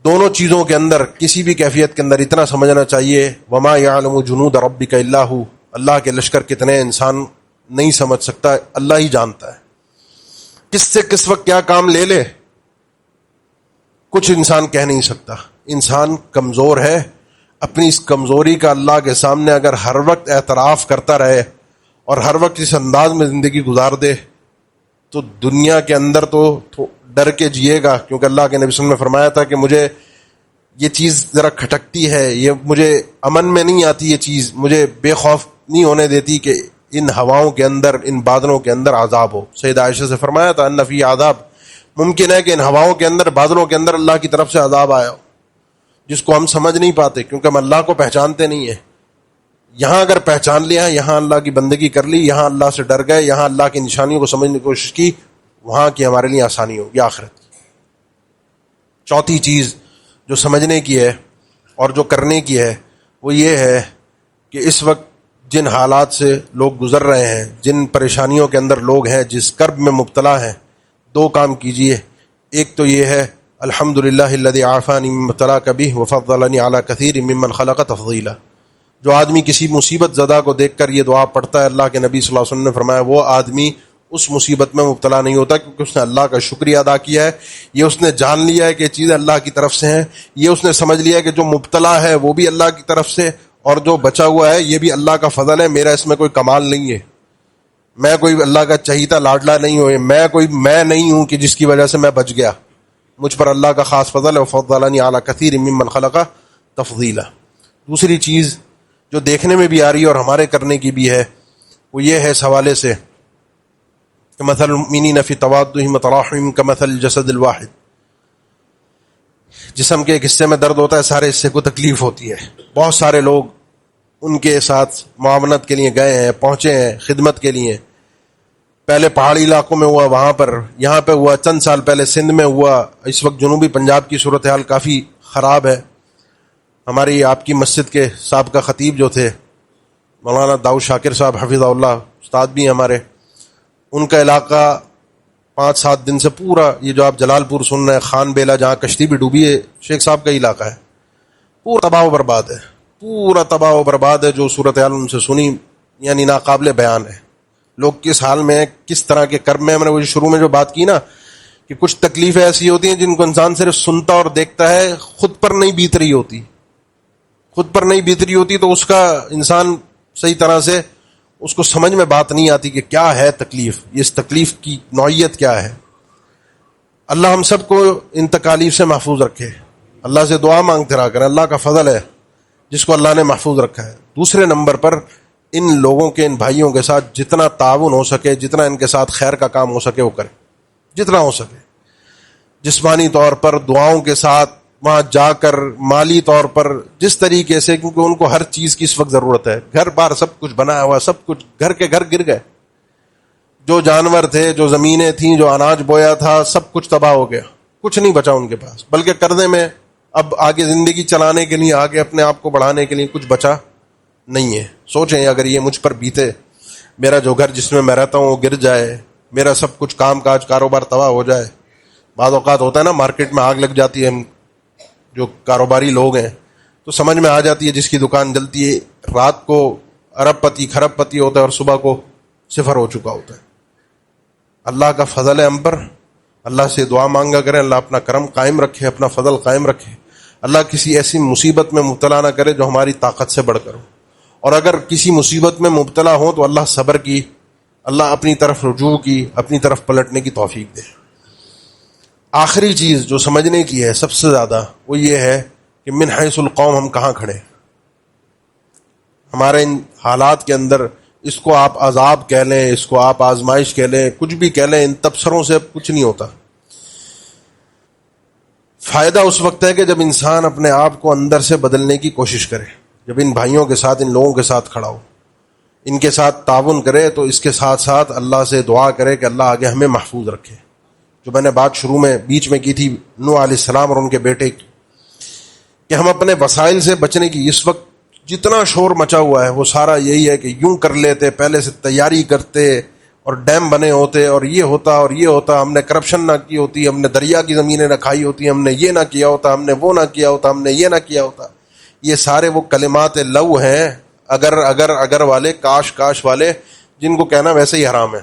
دونوں چیزوں کے اندر، کسی بھی کیفیت کے اندر اتنا سمجھنا چاہیے، وما یعلم جنود ربک الا ھو، اللہ کے لشکر کتنے انسان نہیں سمجھ سکتا، اللہ ہی جانتا ہے۔ کس سے کس وقت کیا کام لے لے کچھ انسان کہہ نہیں سکتا۔ انسان کمزور ہے، اپنی اس کمزوری کا اللہ کے سامنے اگر ہر وقت اعتراف کرتا رہے اور ہر وقت اس انداز میں زندگی گزار دے تو دنیا کے اندر تو ڈر کے جیے گا، کیونکہ اللہ کے نبی صلی اللہ علیہ وسلم نے فرمایا تھا کہ مجھے یہ چیز ذرا کھٹکتی ہے، یہ مجھے امن میں نہیں آتی، یہ چیز مجھے بے خوف نہیں ہونے دیتی کہ ان ہواؤں کے اندر، ان بادلوں کے اندر عذاب ہو۔ سیدہ عائشہ سے فرمایا تھا ان فی عذاب، ممکن ہے کہ ان ہواؤں کے اندر، بادلوں کے اندر اللہ کی طرف سے عذاب آیا ہو جس کو ہم سمجھ نہیں پاتے، کیونکہ ہم اللہ کو پہچانتے نہیں ہیں۔ یہاں اگر پہچان لیا، یہاں اللہ کی بندگی کر لی، یہاں اللہ سے ڈر گئے، یہاں اللہ کی نشانیوں کو سمجھنے کی کوشش کی، وہاں کی ہمارے لیے آسانی ہوگی آخرت کی۔ چوتھی چیز جو سمجھنے کی ہے اور جو کرنے کی ہے وہ یہ ہے کہ اس وقت جن حالات سے لوگ گزر رہے ہیں، جن پریشانیوں کے اندر لوگ ہیں، جس کرب میں مبتلا ہیں، دو کام کیجئے۔ ایک تو یہ ہے الحمدللہ الذی عافانی مما ابتلاک بہ وفضلنی علی کثیر ممن خلق تفضیلا۔ جو آدمی کسی مصیبت زدہ کو دیکھ کر یہ دعا پڑھتا ہے، اللہ کے نبی صلی اللہ علیہ وسلم نے فرمایا وہ آدمی اس مصیبت میں مبتلا نہیں ہوتا، کیونکہ اس نے اللہ کا شکریہ ادا کیا ہے، یہ اس نے جان لیا ہے کہ چیزیں اللہ کی طرف سے ہیں، یہ اس نے سمجھ لیا ہے کہ جو مبتلا ہے وہ بھی اللہ کی طرف سے، اور جو بچا ہوا ہے یہ بھی اللہ کا فضل ہے، میرا اس میں کوئی کمال نہیں ہے، میں کوئی اللہ کا چہیتا لاڈلا نہیں ہوں، میں نہیں ہوں کہ جس کی وجہ سے میں بچ گیا، مجھ پر اللہ کا خاص فضل ہے، وفضلنی علی کثیر ممن خلق تفضیلا۔ دوسری چیز جو دیکھنے میں بھی آ رہی ہے اور ہمارے کرنے کی بھی ہے وہ یہ ہے اس حوالے سے کہ مثل المؤمنین فی توادہم وتراحمہم کمثل الجسد الواحد، جسم کے ایک حصے میں درد ہوتا ہے، سارے حصے کو تکلیف ہوتی ہے۔ بہت سارے لوگ ان کے ساتھ معاونت کے لیے گئے ہیں، پہنچے ہیں خدمت کے لیے، پہلے پہاڑی علاقوں میں ہوا، وہاں پر، یہاں پہ ہوا، چند سال پہلے سندھ میں ہوا، اس وقت جنوبی پنجاب کی صورتحال کافی خراب ہے۔ ہماری آپ کی مسجد کے سابقہ خطیب جو تھے مولانا داؤد شاکر صاحب حفظہ اللہ، استاد بھی ہیں ہمارے، ان کا علاقہ 5-7 دن سے پورا یہ جو آپ جلال پور سن رہے ہیں، خان بیلا جہاں کشتی بھی ڈوبی ہے، شیخ صاحب کا علاقہ ہے، پورا تباہ و برباد ہے، پورا تباہ و برباد ہے۔ جو صورتحال ان سے سنی یعنی ناقابل بیان ہے۔ لوگ کس حال میں، کس طرح کے کرم میں، میں نے وہ شروع میں جو بات کی نا کہ کچھ تکلیفیں ایسی ہوتی ہیں جن کو انسان صرف سنتا اور دیکھتا ہے، خود پر نہیں بیت رہی ہوتی، خود پر نہیں بیت رہی ہوتی تو اس کا انسان صحیح طرح سے اس کو سمجھ میں بات نہیں آتی کہ کیا ہے تکلیف، اس تکلیف کی نوعیت کیا ہے۔ اللہ ہم سب کو ان تکالیف سے محفوظ رکھے، اللہ سے دعا مانگتے رہا کریں، اللہ کا فضل ہے جس کو اللہ نے محفوظ رکھا ہے۔ دوسرے نمبر پر ان لوگوں کے، ان بھائیوں کے ساتھ جتنا تعاون ہو سکے، جتنا ان کے ساتھ خیر کا کام ہو سکے وہ کریں، جتنا ہو سکے، جسمانی طور پر، دعاؤں کے ساتھ، وہاں جا کر، مالی طور پر، جس طریقے سے، کیونکہ ان کو ہر چیز کی اس وقت ضرورت ہے۔ گھر بار سب کچھ بنا ہوا، سب کچھ گھر کے گھر گر گئے، جو جانور تھے، جو زمینیں تھیں، جو اناج بویا تھا، سب کچھ تباہ ہو گیا، کچھ نہیں بچا ان کے پاس، بلکہ قرضے میں اب آگے زندگی چلانے کے لیے، آگے اپنے آپ کو بڑھانے کے لیے کچھ بچا نہیں ہے۔ سوچیں اگر یہ مجھ پر بیتے، میرا جو گھر جس میں میں رہتا ہوں وہ گر جائے، میرا سب کچھ کام کاج کاروبار تباہ ہو جائے۔ بعض اوقات ہوتا ہے نا مارکیٹ میں آگ لگ جاتی ہے، جو کاروباری لوگ ہیں تو سمجھ میں آ جاتی ہے، جس کی دکان جلتی ہے رات کو ارب پتی خرب پتی ہوتا ہے اور صبح کو صفر ہو چکا ہوتا ہے۔ اللہ کا فضل ہے ہم پر، اللہ سے دعا مانگا کریں، اللہ اپنا کرم قائم رکھے، اپنا فضل قائم رکھے، اللہ کسی ایسی مصیبت میں مبتلا نہ کرے جو ہماری طاقت سے بڑھ کر ہو، اور اگر کسی مصیبت میں مبتلا ہو تو اللہ صبر کی، اللہ اپنی طرف رجوع کی، اپنی طرف پلٹنے کی توفیق دے۔ آخری چیز جو سمجھنے کی ہے سب سے زیادہ وہ یہ ہے کہ من حیث القوم ہم کہاں کھڑے، ہمارے ان حالات کے اندر، اس کو آپ عذاب کہہ لیں، اس کو آپ آزمائش کہہ لیں، کچھ بھی کہہ لیں، ان تبصروں سے کچھ نہیں ہوتا۔ فائدہ اس وقت ہے کہ جب انسان اپنے آپ کو اندر سے بدلنے کی کوشش کرے، جب ان بھائیوں کے ساتھ، ان لوگوں کے ساتھ کھڑا ہو، ان کے ساتھ تعاون کرے، تو اس کے ساتھ ساتھ اللہ سے دعا کرے کہ اللہ آگے ہمیں محفوظ رکھے۔ جو میں نے بات شروع میں بیچ میں کی تھی نوح علیہ السلام اور ان کے بیٹے کی، کہ ہم اپنے وسائل سے بچنے کی، اس وقت جتنا شور مچا ہوا ہے وہ سارا یہی ہے کہ یوں کر لیتے، پہلے سے تیاری کرتے اور ڈیم بنے ہوتے اور یہ ہوتا اور یہ ہوتا، ہم نے کرپشن نہ کی ہوتی، ہم نے دریا کی زمینیں نہ کھائی ہوتی، ہم نے یہ نہ کیا ہوتا، ہم نے وہ نہ کیا ہوتا، ہم نے یہ نہ کیا ہوتا۔ یہ سارے وہ کلمات لو ہیں، اگر والے، کاش والے، جن کو کہنا ویسے ہی حرام ہے۔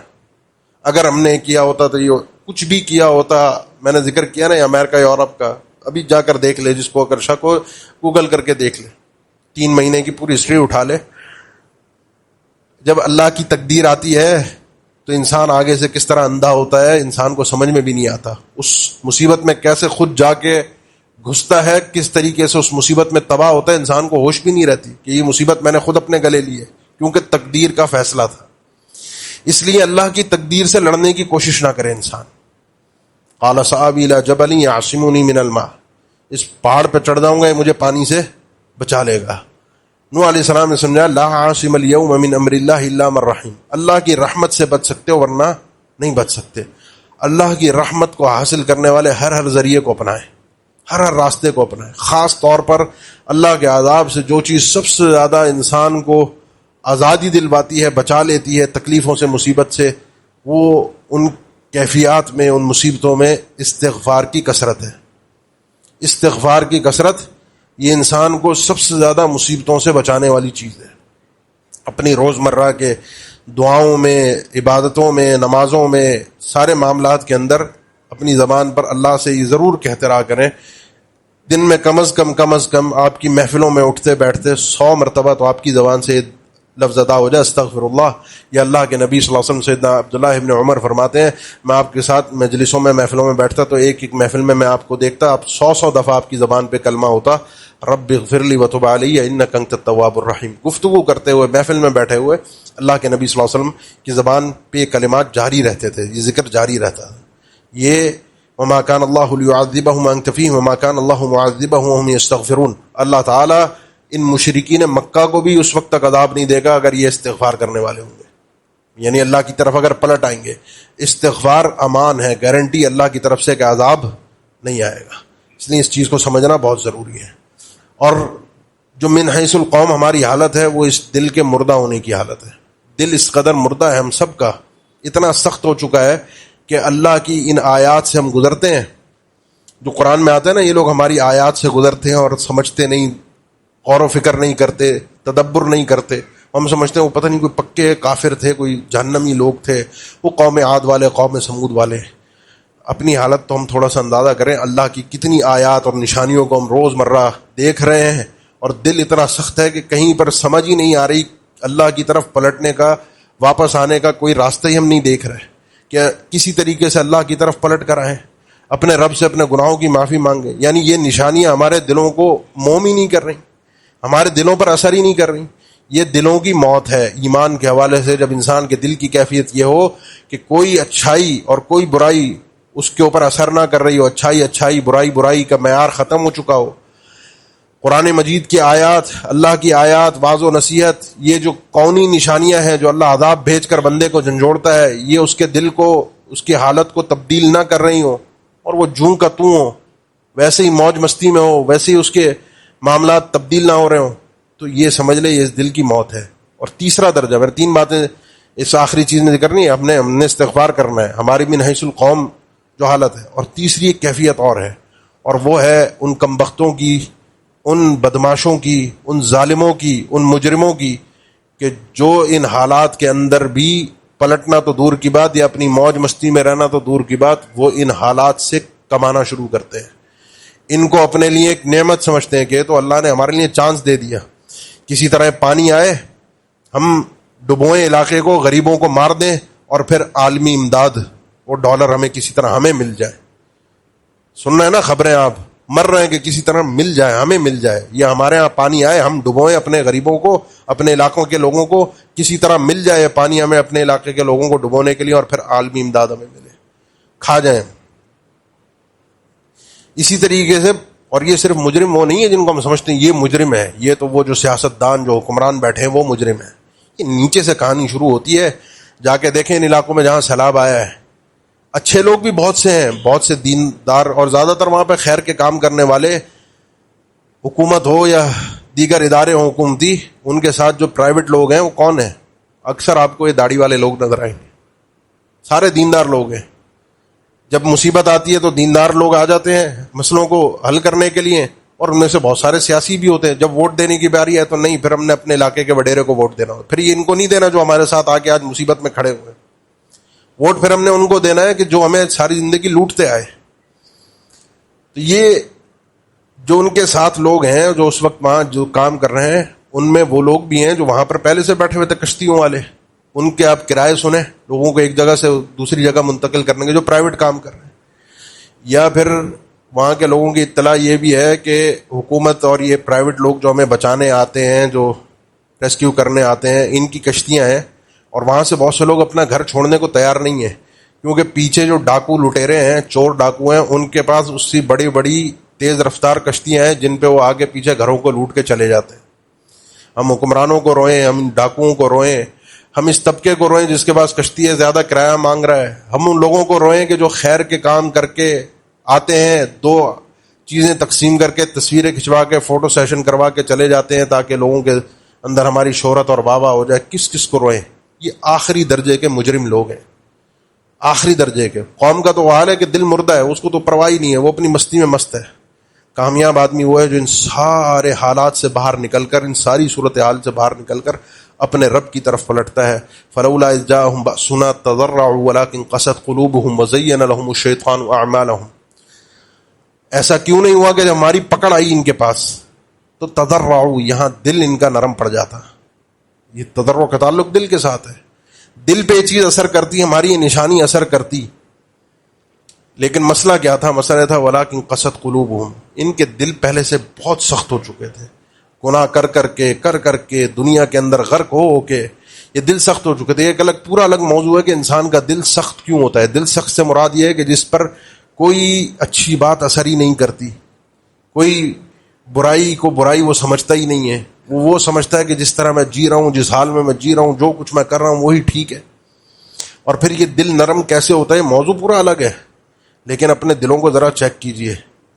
اگر ہم نے کیا ہوتا تو یہ کچھ بھی کیا ہوتا، میں نے ذکر کیا نا امریکہ یورپ کا، ابھی جا کر دیکھ لے، جس کو اگر شک ہو گوگل کر کے دیکھ لے، 3 مہینے کی پوری ہسٹری اٹھا لے۔ جب اللہ کی تقدیر آتی ہے تو انسان آگے سے کس طرح اندھا ہوتا ہے، انسان کو سمجھ میں بھی نہیں آتا، اس مصیبت میں کیسے خود جا کے گھستا ہے، کس طریقے سے اس مصیبت میں تباہ ہوتا ہے، انسان کو ہوش بھی نہیں رہتی کہ یہ مصیبت میں نے خود اپنے گلے لی ہے، کیونکہ تقدیر کا فیصلہ تھا۔ اس لیے اللہ کی تقدیر سے لڑنے کی کوشش نہ کرے انسان۔ قال صعبی الی جبل یعصمنی من الماء، اس پہاڑ پہ چڑھ جاؤں گا یہ مجھے پانی سے بچا لے گا۔ نوح علیہ السلام نے سمجھا لا عاصم اليوم من امر اللہ الا من رحم، اللہ کی رحمت سے بچ سکتے ہو ورنہ نہیں بچ سکتے۔ اللہ کی رحمت کو حاصل کرنے والے ہر ذریعے کو اپنائیں، ہر راستے کو اپنائیں۔ خاص طور پر اللہ کے عذاب سے جو چیز سب سے زیادہ انسان کو آزادی دلواتی ہے، بچا لیتی ہے تکلیفوں سے، مصیبت سے، وہ ان کیفیات میں، ان مصیبتوں میں استغفار کی کثرت ہے۔ استغفار کی کثرت یہ انسان کو سب سے زیادہ مصیبتوں سے بچانے والی چیز ہے۔ اپنی روزمرہ کے دعاؤں میں، عبادتوں میں، نمازوں میں، سارے معاملات کے اندر اپنی زبان پر اللہ سے یہ ضرور کہتے رہا کریں، دن میں کم از کم آپ کی محفلوں میں اٹھتے بیٹھتے 100 مرتبہ تو آپ کی زبان سے لفظ ادا ہو جائے استغفر اللہ. یا اللہ کے نبی صلی اللہ علیہ وسلم سیدنا عبداللہ ابن عمر فرماتے ہیں میں آپ کے ساتھ مجلسوں میں محفلوں میں بیٹھتا تو ایک ایک محفل میں آپ کو دیکھتا آپ 100 دفعہ آپ کی زبان پہ کلمہ ہوتا رب اغفر لی وتب علی انک انت التواب الرحیم. گفتگو کرتے ہوئے محفل میں بیٹھے ہوئے اللہ کے نبی صلی اللہ علیہ وسلم کی زبان پہ کلمات جاری رہتے تھے, یہ ذکر جاری رہتا تھا. یہ وما كان الله ليعذبهم وانت فيهم وما كان الله معذبهم وهم يستغفرون. اللہ تعالیٰ ان مشرکین مکہ کو بھی اس وقت تک عذاب نہیں دے گا اگر یہ استغفار کرنے والے ہوں گے, یعنی اللہ کی طرف اگر پلٹ آئیں گے. استغفار امان ہے, گارنٹی اللہ کی طرف سے کہ عذاب نہیں آئے گا. اس لیے اس چیز کو سمجھنا بہت ضروری ہے. اور جو من حیث القوم ہماری حالت ہے وہ اس دل کے مردہ ہونے کی حالت ہے. دل اس قدر مردہ ہے ہم سب کا, اتنا سخت ہو چکا ہے کہ اللہ کی ان آیات سے ہم گزرتے ہیں. جو قرآن میں آتے ہیں نا, یہ لوگ ہماری آیات سے گزرتے ہیں اور سمجھتے نہیں, غور و فکر نہیں کرتے, تدبر نہیں کرتے. ہم سمجھتے ہیں وہ پتہ نہیں کوئی پکے کافر تھے, کوئی جہنمی لوگ تھے, وہ قوم عاد والے, قوم سمود والے. اپنی حالت تو ہم تھوڑا سا اندازہ کریں. اللہ کی کتنی آیات اور نشانیوں کو ہم روز مرہ دیکھ رہے ہیں اور دل اتنا سخت ہے کہ کہیں پر سمجھ ہی نہیں آ رہی اللہ کی طرف پلٹنے کا, واپس آنے کا کوئی راستہ ہی ہم نہیں دیکھ رہے کہ کسی طریقے سے اللہ کی طرف پلٹ کر آئیں, اپنے رب سے اپنے گناہوں کی معافی مانگیں. یعنی یہ نشانیاں ہمارے دلوں کو موم ہی نہیں کر رہی, ہمارے دلوں پر اثر ہی نہیں کر رہی. یہ دلوں کی موت ہے. ایمان کے حوالے سے جب انسان کے دل کی کیفیت یہ ہو کہ کوئی اچھائی اور کوئی برائی اس کے اوپر اثر نہ کر رہی ہو, اچھائی اچھائی, برائی برائی کا معیار ختم ہو چکا ہو. قرآن مجید کی آیات, اللہ کی آیات, واعظ و نصیحت, یہ جو کونی نشانیاں ہیں جو اللہ عذاب بھیج کر بندے کو جھنجھوڑتا ہے, یہ اس کے دل کو, اس کی حالت کو تبدیل نہ کر رہی ہوں اور وہ جوں کا توں ہو, ویسے ہی موج مستی میں ہو, ویسے ہی اس کے معاملات تبدیل نہ ہو رہے ہوں, تو یہ سمجھ لے یہ اس دل کی موت ہے. اور تیسرا درجہ, میں 3 باتیں اس آخری چیز میں ذکر نہیں, ہم نے استغفار کرنا ہے, ہماری من حیث القوم جو حالت ہے. اور تیسری ایک کیفیت اور ہے, اور وہ ہے ان کمبختوں کی, ان بدماشوں کی, ان ظالموں کی, ان مجرموں کی, کہ جو ان حالات کے اندر بھی پلٹنا تو دور کی بات, یا اپنی موج مستی میں رہنا تو دور کی بات, وہ ان حالات سے کمانا شروع کرتے ہیں. ان کو اپنے لیے ایک نعمت سمجھتے ہیں کہ تو اللہ نے ہمارے لیے چانس دے دیا, کسی طرح پانی آئے, ہم ڈبوئیں علاقے کو, غریبوں کو مار دیں, اور پھر عالمی امداد, وہ ڈالر ہمیں کسی طرح ہمیں مل جائے. سن رہے ہیں نا خبریں آپ, مر رہے ہیں کہ کسی طرح مل جائے, ہمیں مل جائے, یا ہمارے ہاں پانی آئے, ہم ڈبوئیں اپنے غریبوں کو, اپنے علاقوں کے لوگوں کو, کسی طرح مل جائے پانی ہمیں اپنے علاقے کے لوگوں کو ڈبونے کے لیے, اور پھر عالمی امداد ہمیں ملے, کھا جائیں. اسی طریقے سے, اور یہ صرف مجرم وہ نہیں ہے جن کو ہم سمجھتے ہیں یہ مجرم ہے, یہ تو وہ جو سیاستدان, جو حکمران بیٹھے ہیں وہ مجرم ہیں. یہ نیچے سے کہانی شروع ہوتی ہے. جا کے دیکھیں ان علاقوں میں جہاں سیلاب آیا ہے, اچھے لوگ بھی بہت سے ہیں, بہت سے دیندار, اور زیادہ تر وہاں پہ خیر کے کام کرنے والے, حکومت ہو یا دیگر ادارے ہوں حکومتی, ان کے ساتھ جو پرائیویٹ لوگ ہیں وہ کون ہیں؟ اکثر آپ کو یہ داڑھی والے لوگ نظر آئیں گے, سارے دیندار لوگ ہیں. جب مصیبت آتی ہے تو دیندار لوگ آ جاتے ہیں مسئلوں کو حل کرنے کے لیے, اور ان میں سے بہت سارے سیاسی بھی ہوتے ہیں. جب ووٹ دینے کی باری ہے تو نہیں, پھر ہم نے اپنے علاقے کے وڈیرے کو ووٹ دینا, پھر یہ ان کو نہیں دینا جو ہمارے ساتھ آ کے آج مصیبت میں کھڑے ہوئے. ووٹ پھر ہم نے ان کو دینا ہے کہ جو ہمیں ساری زندگی لوٹتے آئے. تو یہ جو ان کے ساتھ لوگ ہیں جو اس وقت وہاں جو کام کر رہے ہیں, ان میں وہ لوگ بھی ہیں جو وہاں پر پہلے سے بیٹھے ہوئے تھے کشتیوں والے, ان کے آپ کرائے سنیں, لوگوں کو ایک جگہ سے دوسری جگہ منتقل کرنے کے جو پرائیویٹ کام کر رہے ہیں. یا پھر وہاں کے لوگوں کی اطلاع یہ بھی ہے کہ حکومت اور یہ پرائیویٹ لوگ جو ہمیں بچانے آتے ہیں, جو ریسکیو کرنے آتے ہیں, ان کی کشتیاں ہیں, اور وہاں سے بہت سے لوگ اپنا گھر چھوڑنے کو تیار نہیں ہیں, کیونکہ پیچھے جو ڈاکو لٹیرے ہیں, چور ڈاکو ہیں, ان کے پاس اس سے بڑی بڑی تیز رفتار کشتیاں ہیں جن پہ وہ آگے پیچھے گھروں کو لوٹ کے چلے جاتے ہیں. ہم حکمرانوں کو روئیں, ہم ڈاکوؤں کو روئیں, ہم اس طبقے کو روئیں جس کے پاس کشتی ہے, زیادہ کرایہ مانگ رہا ہے. ہم ان لوگوں کو روئیں کہ جو خیر کے کام کر کے آتے ہیں, 2 چیزیں تقسیم کر کے, تصویریں کھنچوا کے, فوٹو سیشن کروا کے چلے جاتے ہیں تاکہ لوگوں کے اندر ہماری شہرت اور واہ واہ ہو جائے. کس کس کو روئیں؟ یہ آخری درجے کے مجرم لوگ ہیں, آخری درجے کے. قوم کا تو وہ حال ہے کہ دل مردہ ہے, اس کو تو پرواہ ہی نہیں ہے, وہ اپنی مستی میں مست ہے. کامیاب آدمی وہ ہے جو ان سارے حالات سے باہر نکل کر, ان ساری صورتحال سے باہر نکل کر اپنے رب کی طرف پلٹتا ہے. فلولا اذ جاءهم بأسنا تضرعوا ولكن قست قلوبهم وزين لهم الشيطان اعمالهم. ایسا کیوں نہیں ہوا کہ جب ہماری پکڑ آئی ان کے پاس تو تضرعوا, یہاں دل ان کا نرم پڑ جاتا, یہ تضرع کا تعلق دل کے ساتھ ہے. دل پہ یہ چیز اثر کرتی، ہماری یہ نشانی اثر کرتی. لیکن مسئلہ کیا تھا؟ مسئلہ تھا وَلَٰكِن قَسَتْ قُلُوبُهُمْ، ان کے دل پہلے سے بہت سخت ہو چکے تھے، گناہ کر کے دنیا کے اندر غرق ہو کے یہ دل سخت ہو چکے تھے. ایک الگ پورا الگ موضوع ہے کہ انسان کا دل سخت کیوں ہوتا ہے. دل سخت سے مراد یہ ہے کہ جس پر کوئی اچھی بات اثر ہی نہیں کرتی، کوئی برائی کو برائی وہ سمجھتا ہی نہیں ہے. وہ سمجھتا ہے کہ جس طرح میں جی رہا ہوں، جس حال میں جی رہا ہوں، جو کچھ میں کر رہا ہوں وہی ٹھیک ہے. اور پھر یہ دل نرم کیسے ہوتا ہے، موضوع پورا الگ ہے. لیکن اپنے دلوں کو ذرا چیک کیجئے،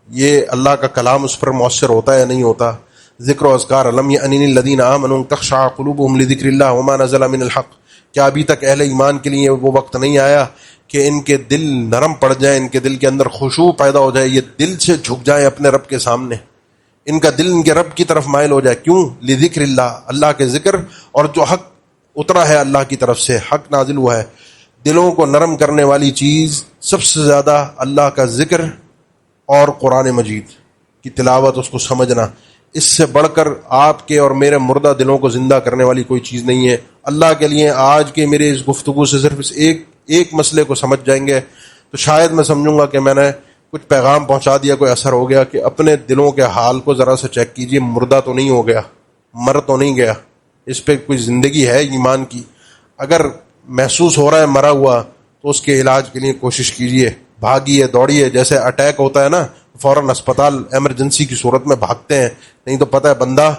یہ اللہ کا کلام اس پر مؤثر ہوتا ہے یا نہیں ہوتا. ذکر و اذکار الم یأن للذین آمنوا تخشع قلوبهم لذکر اللہ وما نزل من الحق، کیا ابھی تک اہل ایمان کے لیے وہ وقت نہیں آیا کہ ان کے دل نرم پڑ جائیں، ان کے دل کے اندر خشوع پیدا ہو جائے، یہ دل سے جھک جائیں اپنے رب کے سامنے، ان کا دل ان کے رب کی طرف مائل ہو جائے. کیوں؟ لذکر اللہ، اللہ کے ذکر اور جو حق اترا ہے اللہ کی طرف سے، حق نازل ہوا ہے. دلوں کو نرم کرنے والی چیز سب سے زیادہ اللہ کا ذکر اور قرآن مجید کی تلاوت، اس کو سمجھنا. اس سے بڑھ کر آپ کے اور میرے مردہ دلوں کو زندہ کرنے والی کوئی چیز نہیں ہے. اللہ کے لیے آج کے میرے اس گفتگو سے صرف اس ایک مسئلے کو سمجھ جائیں گے تو شاید میں سمجھوں گا کہ میں نے کچھ پیغام پہنچا دیا، کوئی اثر ہو گیا. کہ اپنے دلوں کے حال کو ذرا سے چیک کیجئے، مردہ تو نہیں ہو گیا، مر تو نہیں گیا، اس پہ کوئی زندگی ہے ایمان کی. اگر محسوس ہو رہا ہے مرا ہوا تو اس کے علاج کے لیے کوشش کیجئے، بھاگیے، دوڑیے. جیسے اٹیک ہوتا ہے نا، فوراً اسپتال ایمرجنسی کی صورت میں بھاگتے ہیں، نہیں تو پتہ ہے بندہ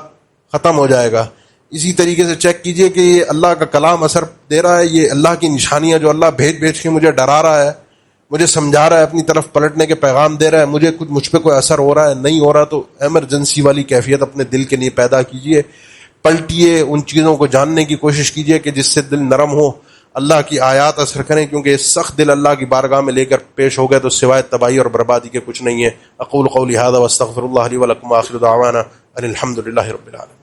ختم ہو جائے گا. اسی طریقے سے چیک کیجئے کہ یہ اللہ کا کلام اثر دے رہا ہے، یہ اللہ کی نشانیاں جو اللہ بھیج کے مجھے ڈرا رہا ہے، مجھے سمجھا رہا ہے، اپنی طرف پلٹنے کے پیغام دے رہا ہے، مجھ پہ کوئی اثر ہو رہا ہے، نہیں ہو رہا، تو ایمرجنسی والی کیفیت اپنے دل کے لیے پیدا کیجئے. پلٹیے، ان چیزوں کو جاننے کی کوشش کیجئے کہ جس سے دل نرم ہو، اللہ کی آیات اثر کریں. کیونکہ سخت دل اللہ کی بارگاہ میں لے کر پیش ہو گئے تو سوائے تباہی اور بربادی کے کچھ نہیں ہے. اقول قولی ھذا واستغفر اللہ لی ولکم، آخر دعوانا ان الحمد للہ رب العالمین.